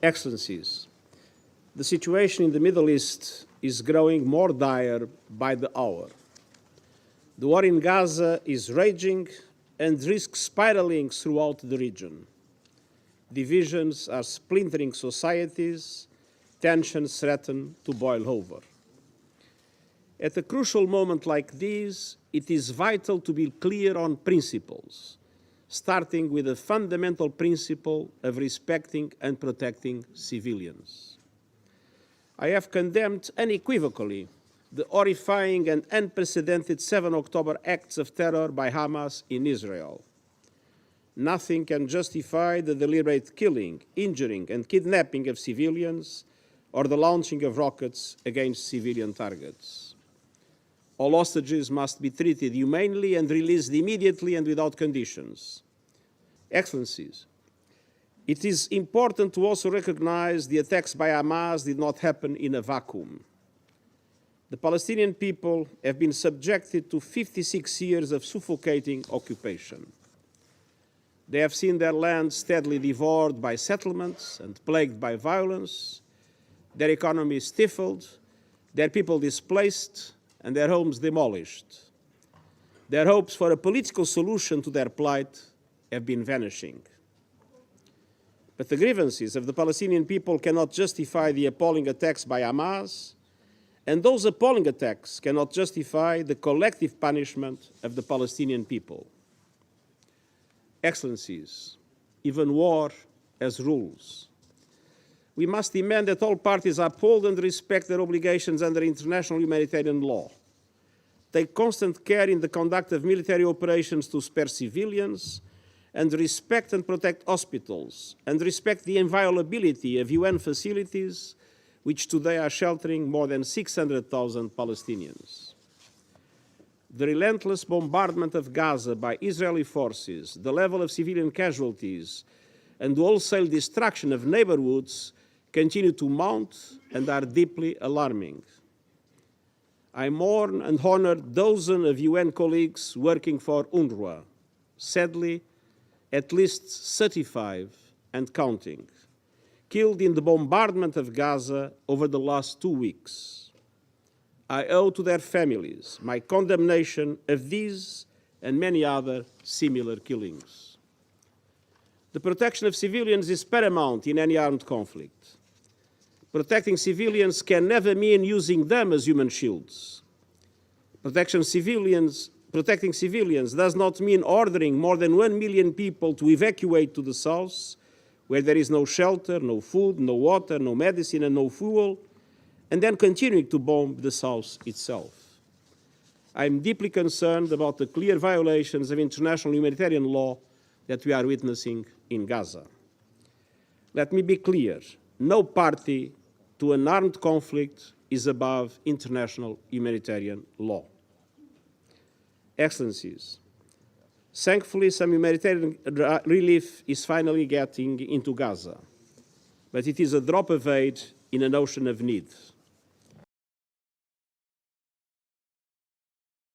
Excellencies, the situation in the Middle East is growing more dire by the hour. The war in Gaza is raging and risks spiraling throughout the region. Divisions are splintering societies, tensions threaten to boil over. At a crucial moment like this, it is vital to be clear on principles, starting with the fundamental principle of respecting and protecting civilians. I have condemned unequivocally the horrifying and unprecedented 7 October acts of terror by Hamas in Israel. Nothing can justify the deliberate killing, injuring, and kidnapping of civilians or the launching of rockets against civilian targets. All hostages must be treated humanely and released immediately and without conditions. Excellencies, it is important to also recognize the attacks by Hamas did not happen in a vacuum. The Palestinian people have been subjected to 56 years of suffocating occupation. They have seen their land steadily devoured by settlements and plagued by violence, their economy stifled, their people displaced, and their homes demolished. Their hopes for a political solution to their plight have been vanishing. But the grievances of the Palestinian people cannot justify the appalling attacks by Hamas, and those appalling attacks cannot justify the collective punishment of the Palestinian people. Excellencies, even war has rules. We must demand that all parties uphold and respect their obligations under international humanitarian law, take constant care in the conduct of military operations to spare civilians, and respect and protect hospitals, and respect the inviolability of UN facilities, which today are sheltering more than 600,000 Palestinians. The relentless bombardment of Gaza by Israeli forces, the level of civilian casualties, and the wholesale destruction of neighborhoods continue to mount and are deeply alarming. I mourn and honor dozens of UN colleagues working for UNRWA. Sadly, at least 35 and counting, killed in the bombardment of Gaza over the last 2 weeks. I owe to their families my condemnation of these and many other similar killings. The protection of civilians is paramount in any armed conflict. Protecting civilians can never mean using them as human shields. Protecting civilians does not mean ordering more than 1 million people to evacuate to the south, where there is no shelter, no food, no water, no medicine, and no fuel, and then continuing to bomb the south itself. I am deeply concerned about the clear violations of international humanitarian law that we are witnessing in Gaza. Let me be clear, no party to an armed conflict is above international humanitarian law. Excellencies, thankfully some humanitarian relief is finally getting into Gaza, but it is a drop of aid in an ocean of need.